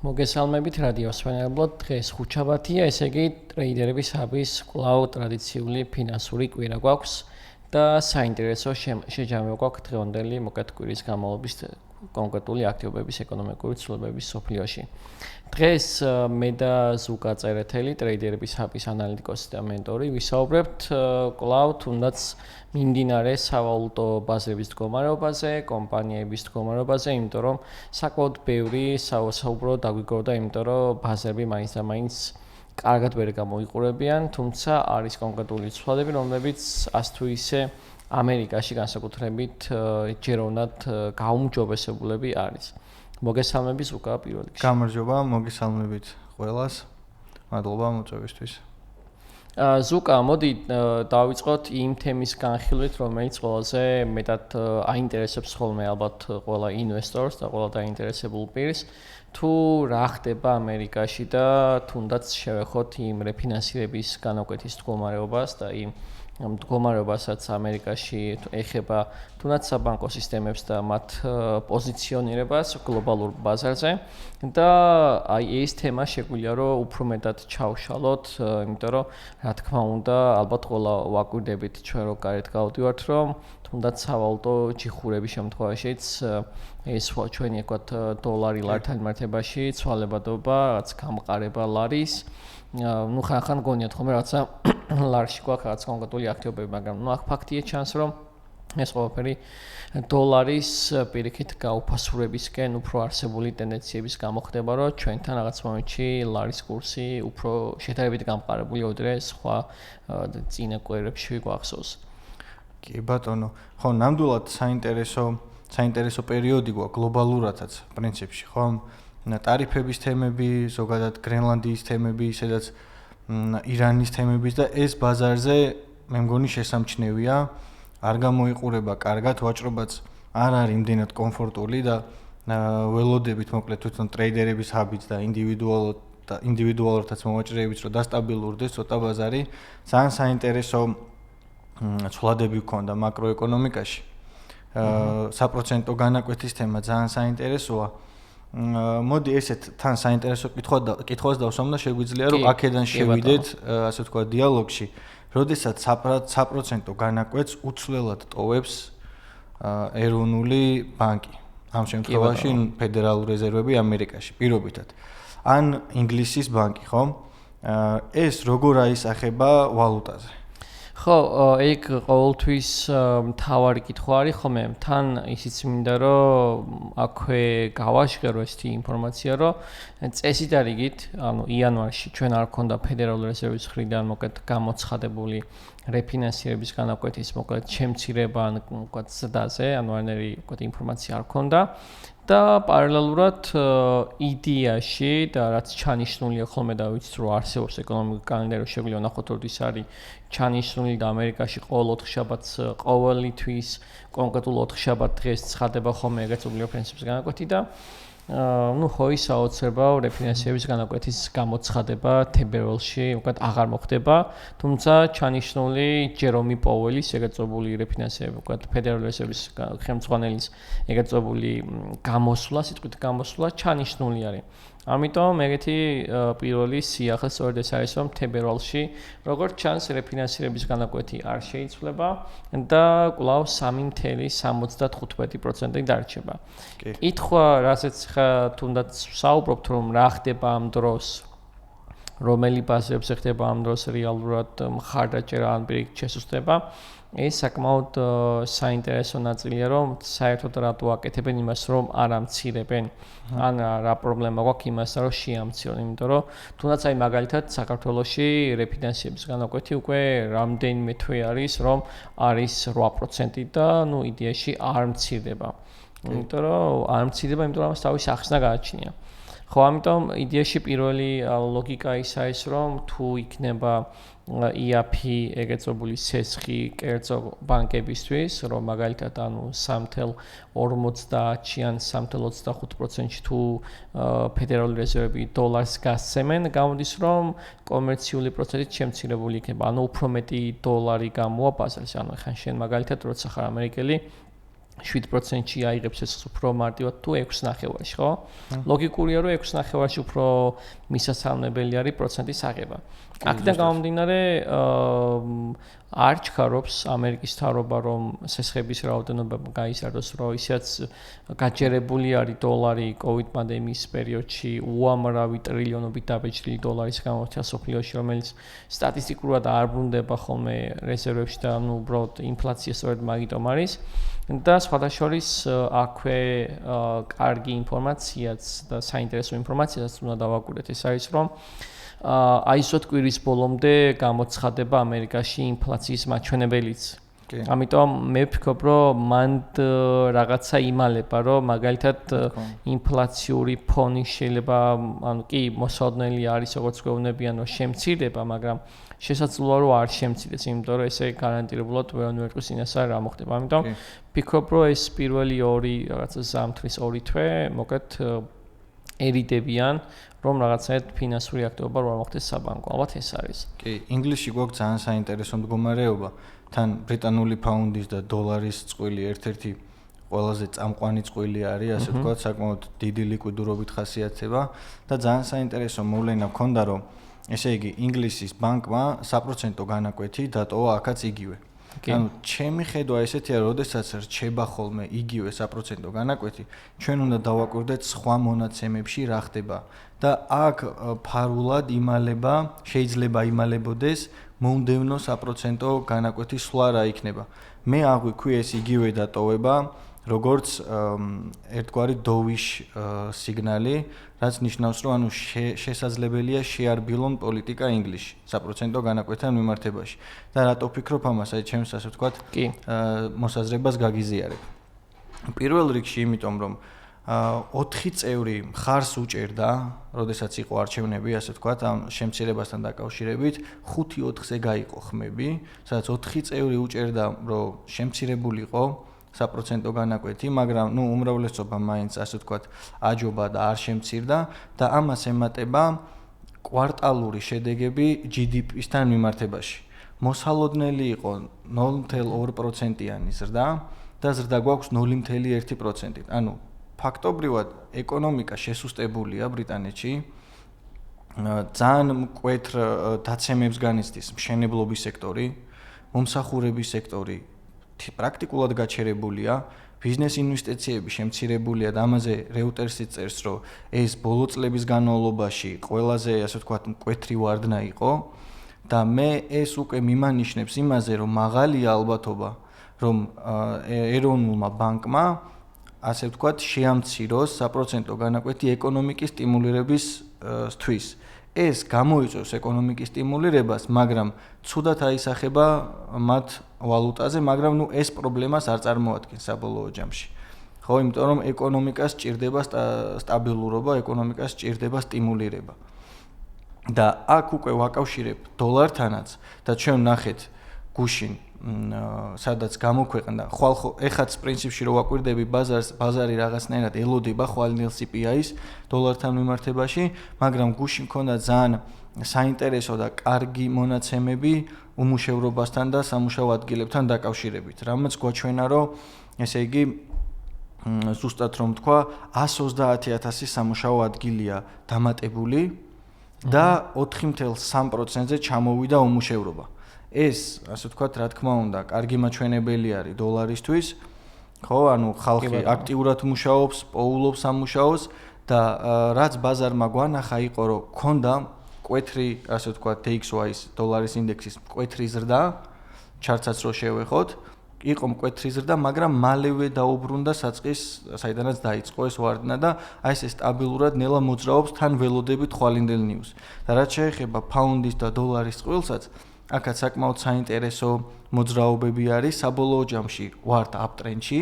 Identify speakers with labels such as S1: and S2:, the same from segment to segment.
S1: მოგესალმებით რადიოს სვენებლად, დღეს ხუთშაბათია, ესე იგი ტრეიდერების ჰაბის კვლავ ტრადიციული ფინანსური კვირა გვაქვს და საინტერესო შეჯამება გვაქვს დღევანდელი მოკეთკვირის განმავლობის კონკრეტული აქტივობების ეკონომიკური ცვლილებების სოფლიოში. დღეს მე და ზუკა წერეთელი, ტრეიდერების ჰაბის ანალიტიკოსი და მენტორი ვისაუბრებთ კვლავ თუნდაც მიმდინარე სავალუტო ბაზრების მდგომარეობაზე, კომპანიების მდგომარეობაზე, იმიტომ რომ საკმაოდ ბევრი საუბრო დაგვიგორდა, იმიტომ რომ ბაზრები მაინც და მაინც კარგად ვერ გამოიყურებიან, თუმცა არის კონკრეტული ცვლადები, რომლებიც ასე თუ ისე ამერიკაში განსაკუთრებით ჯეროვნად გაუმჯობესებულები არის. მოგესალმებით უკა პირველ რიგში.
S2: გამარჯობა, მოგესალმებით ყველას. მადლობა მოწვევისთვის.
S1: ზუკა, მოდი დავიწყოთ იმ თემის განხილვით, რომელიც ყველაზე მეტად აინტერესებს ხოლმე ალბათ ყველა ინვესტორს და ყველა დაინტერესებულ პირს. თუ რა ხდება ამერიკაში და თუნდაც შევეხოთ იმ რეფინანსირების განაკვეთის მდგომარეობას და იმ მდგომარეობასაც ამერიკაში ეხება თუნდაც საბანკო სისტემებს და მათ პოზიციონირებას გლობალურ ბაზარზე და აი ეს თემა შეგვიძლია რომ უფრო მეტად ჩავშალოთ, იმიტომ რომ რა თქმა უნდა ალბათ ყველა ვაკვირდებით ჩვენ რო გარეთ გავდივართ რომ თუნდაც სავალუტო ჯიხურების შემთხვევაშიც ეს ჩვენი ვთქვათ დოლარი ლართან მიმართებაში ცვალებადობა რაც გამყარება ლარის ну ხან გონიათ ხოლმე რაცა ლარში გვაქვს რაც კონკრეტული აქტივობები, მაგრამ ну აქ ფაქტია ჩანს რომ ეს ყველაფერი დოლარის პირიქით გაუფასურებისკენ უფრო არსებული ტენდენციების გამო ხდება, რომ ჩვენთან რაღაც მომენტში ლარის კურსი უფრო შედარებით გამყარებული ვიდრე სხვა წინა კვირებში გვახსოვს.
S2: კი ბატონო, ხო ნამდვილად საინტერესო პერიოდი გვაქვს გლობალურადაც პრინციპში, ხო? ტარიფების თემები, ზოგადად გრენლანდიის თემები, სადაც ირანის თემების და ეს ბაზარზე მე მგონი შესამჩნევია, არ გამოიყურება კარგად, ვაჭრობაც არ არის იმდენად კომფორტული და ველოდებით მოკლედ თვითონ ტრეიდერების ჰაბიც და ინდივიდუალურადაც მოვაჭრეებიც რომ დასტაბილურდეს ცოტა ბაზარი, ძალიან საინტერესო ცვლადები გქონდა მაკროეკონომიკაში. საპროცენტო განაკვეთის თემა ძალიან საინტერესოა. მოდი ესეთ თან საინტერესო კითხვას დავსვამ და შეგვიძლია რომ აქედან შევიდეთ, ასე ვთქვათ, დიალოგში, როდესაც საპროცენტო განაკვეთს უცვლელად ტოვებს ეროვნული ბანკი. ამ შემთხვევაში ფედერალური რეზერვები ამერიკაში პირობითად. ან ინგლისის ბანკი, ხო? ეს როგორ აისახება ვალუტაზე?
S1: ხო, ეგ ყოველთვის მთავარი კითხვა არის ხოლმე. თან ისიც მინდა რომ აქვე გავაშღერო ესეთი ინფორმაცია, რომ წესიდარიგით, ანუ იანვარში ჩვენ არ ქონდა ფედერალური რეზერვის მხრიდან მოკლედ გამოცხადებული რეფინანსირების განაკვეთის მოკლედ შემცირება ან ვთქვათ ზრდაზე, ანუ არანაირი ვთქვათ ინფორმაცია არ ქონდა. და პარალელურად იდეაში და რაც ჩანიშნულია ხოლმე და ვიცით რომ არსებობს ეკონომიკური კალენდარი შეგვიძლია ვნახოთ რომ ის არის ჩანიშნული და ამერიკაში ყოველ 4 შაბათს ყოველი თვის კონკრეტულ 4 შაბათ დღეს ცხადება ხოლმე ეგრეთ წოდებული რეფინანსირების განაკვეთი და ну ხო ის აუცილებლობა რეფინანსირების განაკვეთის გამოცხადება თებერვალში უკეთ აღარ მოხდება, თუმცა ჩანიშნული ჯერომი პოუელის ეგრეთ წოდებული რეფინანსირების უკეთ ფედერალური რეზერვის ხელმძღვანელის ეგრეთ წოდებული გამოსვლა, სიტყვით გამოსვლა ჩანიშნული არის. ამიტომ ეგეთი პირველი სიახლე სწორედ ეს არის რომ თებერვალში როგორც ჩანს რეფინანსირების განაკვეთი არ შეიცვლება და კვლავ 3.75% დარჩება. კითხვა, რასაც თუნდაც საუბრობთ რომ რა ხდება ამ დროს, რომელი ბაზრებზე ხდება ამ დროს რეალურად მხარდაჭერა ან პირიქით შესუსტება, ეს საკმაოდ საინტერესო ნაწილია, რომ საერთოდ რატო აკეთებენ იმას, რომ არ ამცირებენ, ან რა პრობლემა გვაქვს იმასთან, რომ შეამცირონ, იმიტომ რომ თუნდაც აი მაგალითად საქართველოში რეფინანსირების განაკვეთი უკვე რამდენიმე თვე არის, რომ არის 8% და ნუ იდეაში არ მცირდება. იმიტომ რომ არ მცირდება, იმიტომ რომ ამას თავისი ახსნა გააჩნია. ხო, ამიტომ იდეაში პირველი ლოგიკა ის არის, რომ თუ იქნება EAP ეგრეთ წოდებული სესხი კერძო ბანკებისთვის, რომ მაგალითად ანუ 3.50-ში ან 3.25%-ში თუ ფედერალური რეზერვები დოლარს გასცემენ, გამოდის რომ კომერციული პროცესით შემცირებული იქნება, ანუ უფრო მეტი დოლარი გამოვა ბაზარზე. ანუ ხან შენ მაგალითად როცა ხარ ამერიკელი 7%-ში აიღებს ეს უფრო მარტივად თუ 6.9-ში, ხო? ლოგიკურია, რომ 6.9-ში უფრო მისასალმებელი არის პროცენტის აღება. აქედან გამომდინარე, არ ჩქარობს ამერიკის მთავრობა, რომ სესხების რაოდენობა გაიზარდოს, რომ ისედაც გაჯერებული არის დოლარი COVID პანდემიის პერიოდში უამრავი ტრილიონობით დაბეჭდილი დოლარის გამორჩა სოფლიოში, რომელიც სტატისტიკურად არ ბრუნდება ხოლმე რეზერვებში და უბრალოდ ინფლაცია სწორედ მაგიტომ არის. და სხვადასხვის აქვე კარგი ინფორმაციაც და საინტერესო ინფორმაციაც უნდა დავაკვირდეთ ეს არის რომ აი ზოთ კვირის ბოლომდე გამოცხადება ამერიკაში ინფლაციის მაჩვენებელიც. ამიტომ მე ვფიქრობ რომ მანდ რაღაცა იმალება რომ მაგალითად ინფლაციური ფონი შეიძლება ანუ კი მოსალოდნელი არის როგორც გვეუბნებიან რომ შემცირდება მაგრამ შესაძლოა რომ არ შემცირდეს იმიტომ რომ ესე გარანტირებულად ვერანაირ ტყვის წინასწარ რა მოხდება. ამიტომ ვფიქრობ რომ ეს პირველი ორი რაღაცა ზამთრის ორი თვე მოკეთ ერიდებიან რომ რაღაცაერთ ფინანსური აქტივობა რა მოხდეს საბანკო. ალბათ ეს არის.
S2: კი, ინგლისში გვაქვს ძალიან საინტერესო მდგომარეობა. თან ბრიტანული ფაუნდის და დოლარის წყვილი ერთ-ერთი ყველაზე წამყვანი წყვილი არის, ასე ვთქვათ, საკმაოდ დიდი ლიკვიდურობით ხასიათდება და ძალიან საინტერესო მოვლენა მქონდა, რომ ესე იგი ინგლისის ბანკმა საპროცენტო განაკვეთი დატოვა აქაც იგივე. ანუ ჩემი ხედვა ესეთია, რომ როდესაც რჩება ხოლმე იგივე საპროცენტო განაკვეთი, ჩვენ უნდა დავაკვირდეთ სხვა მონაცემებში რა ხდება და აქ ფარულად იმალება, შეიძლება იმალებოდეს მომდევნო საპროცენტო განაკვეთი სვლა რა იქნება. მე აღვიქვი ეს იგივე დატოვება, როგორც ერთგვარი დოვის სიგნალი, რაც ნიშნავს, რომ ანუ შესაძლებელია შეარბილონ პოლიტიკა ინგლისში საპროცენტო განაკვეთთან მიმართებაში. და რატო ვფიქრობ ამას, აი ჩემს ასე ვთქვათ, მოსაზრებას გაგიზიარებ. პირველ რიგში იმიტომ, რომ 4 წევრი მხარს უჭერდა, როდესაც იყო არჩევნები, ასე ვთქვათ, ამ შემცირებასთან დაკავშირებით, 5-4-ზე გაიყო ხმები, სადაც 4 წევრი უჭერდა, რომ შემცირებულიყო საპროცენტო განაკვეთი, მაგრამ ნუ უმრავლესობა მაინც ასე ვთქვათ, აჯობა და არ შემცირდა და ამას ემატება კვარტალური შედეგები GDP-სთან მიმართებაში. მოსალოდნელი იყო 0.2%-იანი ზრდა და ზრდა გვაქვს 0.1%-ით. ანუ ფაქტობრივად ეკონომიკა შესუსტებულია ბრიტანეთში. ძალიან მკვეთრ დაცემებს განიცდის მშენებლობის სექტორი, მომსახურების სექტორი პრაქტიკულად გაჩერებულია, ბიზნეს ინვესტიციები შემცირებულია და ამაზე Reuters-ი წერს, რომ ეს ბოლო წლების განმავლობაში ყველაზე, ასე ვთქვათ, მკვეთრი ვარდნა იყო და მე ეს უკვე მიმანიშნებს იმაზე, რომ მაღალია ალბათობა, რომ ეროვნულმა ბანკმა ასე ვთქვათ, შეამციროს საპროცენტო განაკვეთი ეკონომიკის სტიმულირებისთვის. ეს გამოიწვევს ეკონომიკის სტიმულირებას, მაგრამ ცუდად აისახება მათ ვალუტაზე, მაგრამ ნუ ეს პრობლემას არ წარმოადგენს საბოლოო ჯამში. ხო, იმიტომ რომ ეკონომიკას სჭირდება სტაბილურობა, ეკონომიკას სჭირდება სტიმულირება. და აქ უკვე ვაკავშირებ დოლართანაც და ჩვენ ნახეთ გუშინ სადაც გამოქვეყნდა ხვალ ეხაც პრინციპში რო ვაკვირდები ბაზარი რაღაცნაირად ელოდება ხვალინელ CPI-ს დოლართან მიმართებაში, მაგრამ გუშინ მქონდა ძალიან საინტერესო და კარგი მონაცემები უმუშევრობასთან და სამუშაო ადგილებთან დაკავშირებით. რამაც გვაჩვენა, რომ ესე იგი ზუსტად რომ თქვა 130,000 სამუშაო ადგილია დამატებული და 4.3%-ზე ჩამოვიდა უმუშევრობა. ეს, ასე ვთქვათ, რა თქმა უნდა, კარგი მაჩვენებელი არის დოლარისთვის. ხო, ანუ ხალხი აქტიურად მუშაობს, პოულობს სამუშაოს და რაც ბაზარმა გვანახა იყო, რომ ქონდა მკვეთრი, ასე ვთქვათ, DXY-ის დოლარის ინდექსის მკვეთრი ზრდა, ჩარტსაც რო შევეხოთ, იყო მკვეთრი ზრდა, მაგრამ მალევე დაუბრუნდა საწყის, საიდანაც დაიწყო ეს ვარდნა და აი ეს სტაბილურად ნელა მოძრაობს თან ველოდებით ხვალინდელ ნიუს. და რაც შეეხება ფაუნდის და დოლარის წყვილსაც, აქაც საკმაოდ საინტერესო მოძრაობები არის საბოლოო ჯამში ვართ აპტრენდში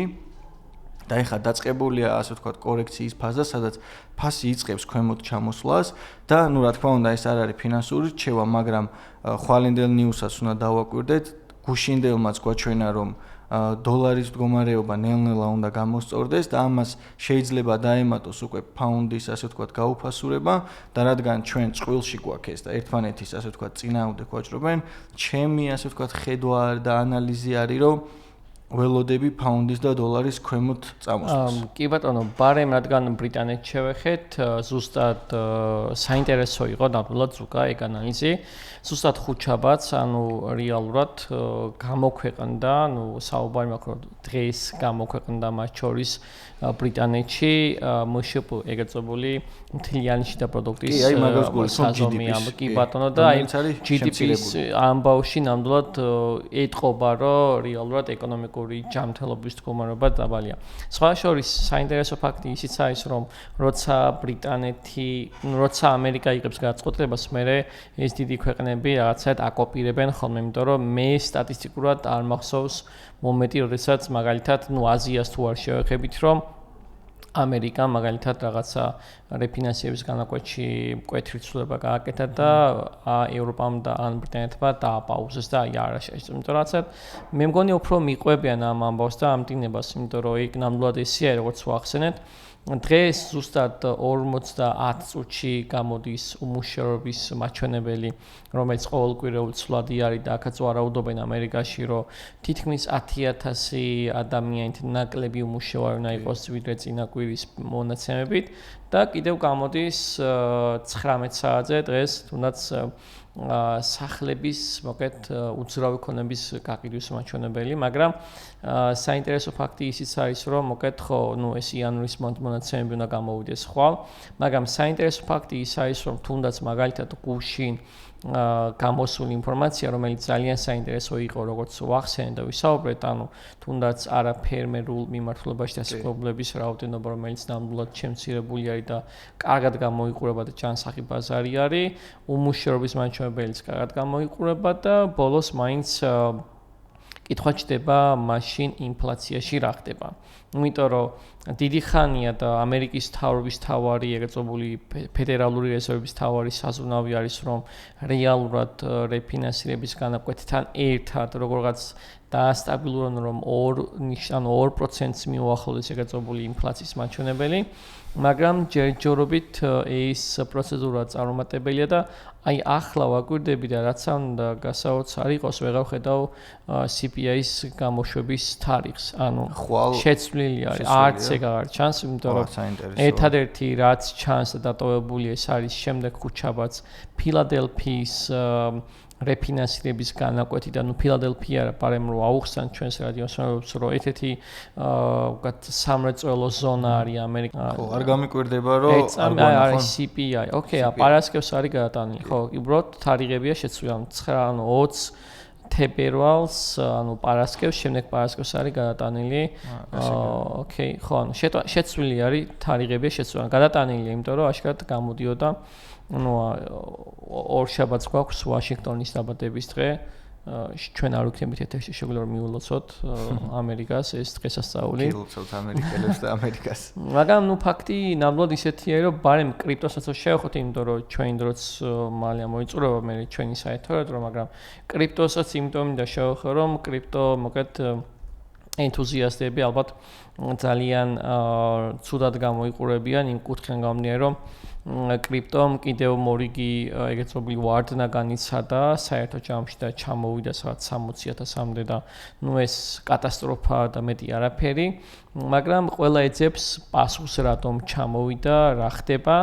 S2: და ეხლა დაწყებულია ასე ვთქვათ კორექციის ფაზა, სადაც ფასი იწყებს ქვემოთ ჩამოსვლას და ნუ რა თქმა უნდა ეს არ არის ფინანსური რჩევა, მაგრამ ხვალინდელ ნიუსაც უნდა დავაკვირდეთ, გუშინდელმაც გვაჩვენა რომ დოლარის მდგომარეობა ნელ-ნელა უნდა გამოსწორდეს და ამას შეიძლება დაემატოს უკვე ფაუნდის ასე ვთქვათ გაუფასურება და რადგან ჩვენ წყვილში გვაქვს ეს და ერთმანეთის ასე ვთქვათ წინააღმდეგ ვაჭრობენ, ჩემი ასე ვთქვათ ხედვა და ანალიზი არის რომ ველოდები ფაუნდის და დოლარის ქვემოთ წამოსვლას.
S1: კი ბატონო, ბარემ რადგან ბრიტანეთს შევეხეთ, ზუსტად საინტერესო იყო ნამდვილად ზუკა ეგ ანალიზი. ზუსტად ხუთშაბათს, ანუ რეალურად გამოქვეყნდა, საუბარი მაქვს რომ დღეს გამოქვეყნდა მათ შორის ბრიტანეთში MSHP ეგრეთ წოდებული მთლიანი შიდა პროდუქტის საზომი კი ბატონო და აი GDP-ის ამბავში ნამდვილად ეტყობა რომ რეალურად ეკონომიკური ჯანმრთელობის მდგომარეობა დაბალია. სხვა შორის საინტერესო ფაქტი ისიც არის რომ როცა ამერიკა იღებს გადაწყვეტილებას, მერე ეს დიდი ქვეყნები რაღაცად აკოპირებენ ხოლმე, იმიტომ რომ მე სტატისტიკურად არ მახსოვს მომენტი, როდესაც მაგალითად აზიას თუ არ შევეხებით, რომ ამერიკა მაგალითად რაღაცა რეფინანსირების განაკვეთში მკვეთრი ცვლილება გააკეთა და ევროპამ და ან ბრიტანეთმა დააპაუზეს და აი არ შეეჭრა. იმიტომ რომ მე მგონი უფრო მიყვებიან ამ ამბავს და ამ დინებას, იმიტომ რომ იქ ნამდვილად ესეა, როგორც ვახსენეთ. დღეს ზუსტად 50 წუთში გამოდის უმუშევრობის მაჩვენებელი, რომელიც ყოველკვირეულ ცვლადი არის და აქაც ვარაუდობენ ამერიკაში, რომ თითქმის 10,000 ადამიანით ნაკლები უმუშევარი უნდა იყოს ვიდრე წინა კვირის მონაცემებით და კიდევ გამოდის 19 საათზე დღეს, თუნდაც სახლების მოკეთ უძრავი ქონების გაყიდვის მაჩვენებელი, მაგრამ საინტერესო ფაქტი ისიც არის, რომ მოკეთ ხო, ეს იანვრის მონაცემები უნდა გამოვიდეს ხვალ, მაგრამ საინტერესო ფაქტი ის არის, რომ თუნდაც მაგალითად გუშინ გამოსული ინფორმაცია, რომელიც ძალიან საინტერესო იყო, როგორც ვახსენე და ვისაუბრეთ, ანუ თუნდაც არაფერმერულ მიმართულებაში დასაქმებლების რაოდენობა, რომელიც ნამდვილად შემცირებული არის და კარგად გამოიყურება და ჯანსაღი ბაზარი არის, უმუშევრობის მაჩვენებელიც კარგად გამოიყურება და ბოლოს მაინც კითხვა ჩდება მაშინ ინფლაციაში რა ხდება. იმიტომ რომ დიდი ხანია და ამერიკის მთავრობის მთავარი ეგრეთ წოდებული ფედერალური რეზერვის მთავარი საზრუნავი არის რომ რეალურად რეფინანსირების განაკვეთთან ერთად როგორღაც დაასტაბილურონ რომ 2%-ს მიუახლოვდეს ეგრეთ წოდებული ინფლაციის მაჩვენებელი, მაგრამ ჯერჯერობით ეს პროცედურა წარუმატებელია და აი ახლა ვაკვირდები და რაც უნდა გასაოცარი იყოს, ვეღარ ხედავ CPI-ის გამოშვების თარიღს, ანუ შეცვლილი არის, არც ეგ არ ჩანს, იმიტომ რომ ერთადერთი რაც ჩანს და დატოვებული ეს არის შემდეგ ხუთშაბათს ფილადელფიის რეფინანსირების განაკვეთიდან, ფილადელფია პარემ რო აუხსან ჩვენს რადიოსმენელებს, რომ ერთ-ერთი სამრეწველო ზონა არის ამერიკა.
S2: ხო, არ გამიკვირდება, რომ
S1: არის CPI. ოკეი, პარასკევს არის გადატანილი. ხო, უბრალოდ თარიღებია შეცვლილი, 20 თებერვალს, ანუ პარასკევს, შემდეგ პარასკევს არის გადატანილი. ოკეი, ხო, ანუ შეცვლილი არის თარიღებია შეცვლილი. გადატანილია, იმიტომ რომ აშკარად გამოდიოდა ორ შაბათს გვაქვს ვაშინგტონის დაბადების დღე. ჩვენ არ ვიქნებით ეთერში, შეგვიძლია რომ მიულოცოთ ამერიკას ეს დღესასწაული.
S2: მიულოცოთ ამერიკელებს და ამერიკას.
S1: მაგრამ ფაქტი ნამდვილად ისეთია, რომ ბარემ კრიპტოსაც შევეხოთ, იმიტომ რომ ჩვენ დროც მალე მოიწურება მე ჩვენი საერთოდ რომ, მაგრამ კრიპტოსაც იმიტომ მინდა შევეხო, რომ კრიპტო მოკეთ ენთუზიასტები ალბათ ძალიან ცუდად გამოიყურებიან იმ კუთხიდან გამომდინარე, რომ კრიპტომ კიდევ მორიგი ეგრეთ წოდებული ვარდნა განიცადა საერთო ჯამში და ჩამოვიდა სადაც 60,000-მდე და ეს კატასტროფაა და მეტი არაფერი, მაგრამ ყველა ეძებს პასუხს რატომ ჩამოვიდა, რა ხდება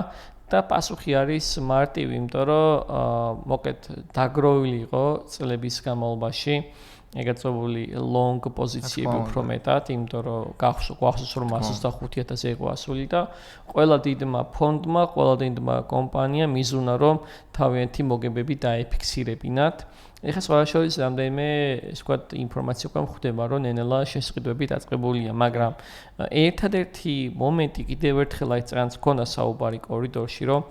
S1: და პასუხი არის მარტივი, იმიტომ რომ მოკეთ დაგროვილი იყო წლების განმავლობაში ეგრეთ წოდებული long პოზიციები უფრო მეტად, იმიტომ რომ გახსოვს რომ 125,000 იყო ასული და ყველა დიდმა ფონდმა, ყველა დიდმა კომპანიამ მიზუნა რომ თავიანთი მოგებები დაეფიქსირებინათ. ეხლა სხვა შორის რამდენიმე ესე ვთქვათ ინფორმაცია უკვე მხვდება, რომ ნენელა შესყიდვები დაწყებულია, მაგრამ ერთადერთი მომენტი კიდევ ერთხელ აი წანს ქონდა საუბარი კორიდორში, რომ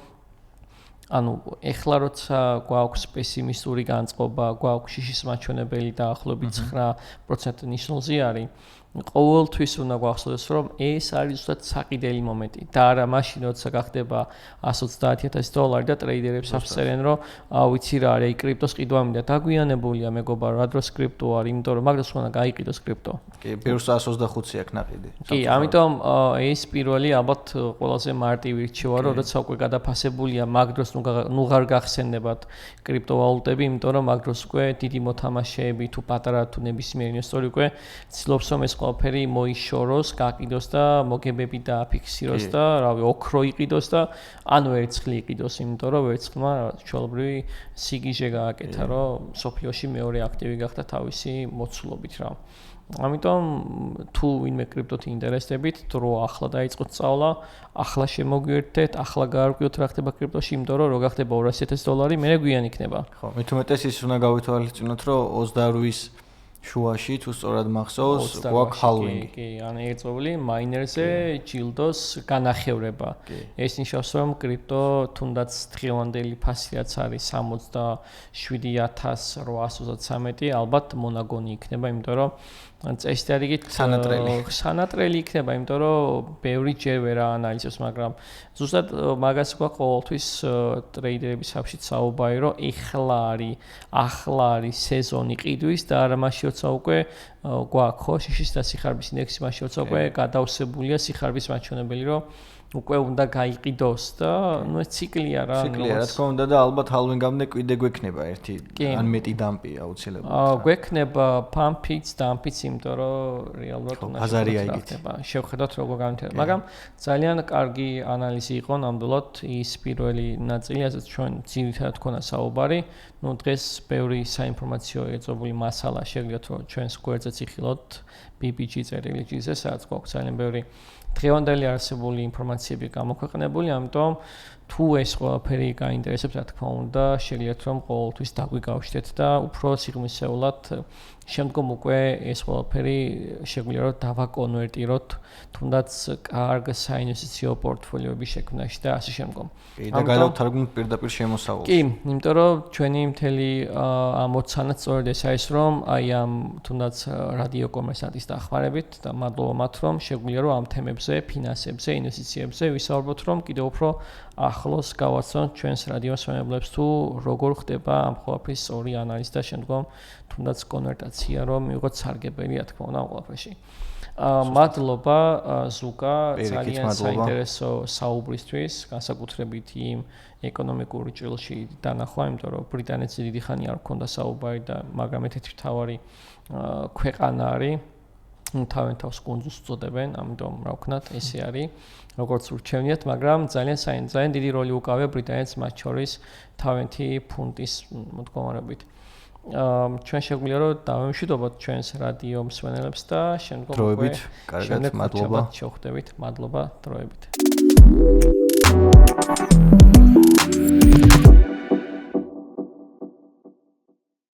S1: ანუ ეხლა როცა გვაქვს პესიმისტური განწყობა, გვაქვს შიშის მაჩვენებელი დაახლოებით 9% ნიშნულზე არის. ყოველთვის უნდა გვახსოვდეს, რომ ეს არის ზუსტად საყიდელი მომენტი და არა მაშინ, როცა გახდება $130,000 და ტრეიდერებს აღწერენ, რომ ვიცი რა არის, კრიპტოს ყიდვა მინდა, დაგვიანებულია მეგობარო, რა დროს კრიპტო არის, იმიტომ რომ მაგას უნდა გაიყიდოს კრიპტო.
S2: კი, პირველ 125-ი აქვს ნაყიდი.
S1: კი, ამიტომ ეს პირველი ალბათ ყველაზე მარტივი რჩევა, რომ როცა უკვე გადაფასებულია, მაგ დროს ნუ ღარ გახსენდებათ კრიპტოვალუტები, იმიტომ რომ მაგ დროს უკვე დიდი მოთამაშეები თუ პატარა თუ ნებისმიერი ინვესტორი უკვე ცდილობს რომ ეს ყველაფერი მოიშოროს, გაყიდოს და მოგებები დააფიქსიროს და რავი, ოქრო იყიდოს და ანუ ერთხელ იყიდოს, იმიტომ რომ ერთხელმა ჩვეულებრივი სიგიჟე გააკეთა, რომ სოფიოში მეორე აქტივი გახდა თავისი მოცულობით რა. ამიტომ თუ ვინმე კრიპტოთ ინტერესდებით, დრო ახლა დაიწყოთ სწავლა, ახლა შემოგვიერთდეთ, ახლა გაარკვიოთ რა ხდება კრიპტოში, იმიტომ რომ რო გახდება $200,000, მე გვიან იქნება.
S2: ხო, მით უმეტეს ის უნდა გავითვალისწინოთ, რომ 28-ის შუაში თუ სწორად მახსოვს, გვაქვს ჰალვინგი.
S1: კი, ანუ ერთწლოვანი მაინერზე ჯილდოს განახევრება. ეს ნიშნავს, რომ კრიპტო თუნდაც დღევანდელი ფასი რაც არის 67,833, ალბათ მონაგონი იქნება, იმიტომ რომ წესდადიგით სანატრელი იქნება, იმიტომ რომ ბევრი ჯერ ვერ აანალიზებს, მაგრამ ზუსტად მაგას გვაქვს ყოველთვის ტრეიდერების საფშით საუბარი, რომ ახლა არის სეზონი ყიდვის და არა მაშინ როცა უკვე გვაქვს ხო შიშის და სიხარბის ინდექსი მაშინ როცა უკვე გადაუსებულია სიხარბის მაჩვენებელი, რომ უკვე უნდა გაიყიდოს და ნუ ეს ციკლია რა.
S2: ციკლია, რა თქმა უნდა და ალბათ ჰალვინგამდე კიდე გვექნება ერთი ან მეტი დამპი აუცილებლად.
S1: გვექნება პამპიც, დამპიც, იმიტომ რომ რეალურად უნდა
S2: შევხედოთ.
S1: შევხედოთ როგორ განვითარდება. მაგრამ ძალიან კარგი ანალიზი იყო ნამდვილად ის პირველი ნაწილი, ასეც ჩვენ ძირითადად ქონა საუბარი. ნუ დღეს ბევრი საინფორმაციო ეწობული მასალა შეგვიძლიათ რომ ჩვენს გვერდზეც იხილოთ BBG.gz-ზე, სადაც გვაქვს ძალიან ბევრი დღევანდელი არსებული ინფორმაციები გამოქვეყნებული, ამიტომ თუ ეს ყველაფერი გაინტერესებს, რა თქმა უნდა, შეგიძლიათ რომ ყოველთვის დაგვიგავშდეთ და უფრო სიღრმისეულად შემდგომ უკვე ეს ყველაფერი შეგვიძლია რომ დავაკონვერტიროთ თუნდაც კარგ საინვესტიციო პორტფოლიოების შექმნაში და ასე შემდგომ.
S2: კი, და გადავთარგმნოთ პირდაპირ შემოსავალს.
S1: კი, იმიტომ რომ ჩვენი მთელი ამოცანაც სწორედ ეს არის, რომ აი ამ თუნდაც რადიო კომერსანტის დახმარებით და მადლობა მათ, რომ შეგვიძლია რომ ამ თემებზე, ფინანსებზე, ინვესტიციებზე ვისაუბროთ, რომ კიდევ უფრო ახლოს გავაცნოთ ჩვენს რადიო მსმენებლებს თუ როგორ ხდება ამ ყველაფრის სწორი ანალიზი და შემდგომ თუნდაც კონვერტაცია რომ მივიღოთ სარგებელი, რა თქმა უნდა, ამ ყველაფერში. მადლობა ზუკა, ძალიან საინტერესო საუბრისთვის, განსაკუთრებით იმ ეკონომიკური ჭრილში დანახვა, იმიტომ რომ ბრიტანეთში დიდი ხანი არ გქონდა საუბარი და მაგრამ ერთ-ერთი მთავარი ქვეყანა არის. თავენთავს კუნძულს უწოდებენ, ამიტომ რა ვქნათ, ესე არის, როგორც ურჩევნიათ, მაგრამ ძალიან დიდი როლი უკავია ბრიტანეთს მათ შორის თავენთი ფუნტის მოდგომარებით. ჩვენ შეგვიძლია რომ დავემშვიდობოთ ჩვენს რადიო მსმენელებს და შემდგომ
S2: დროებით, კარგად, მადლობა.
S1: შევხვდებით, მადლობა დროებით.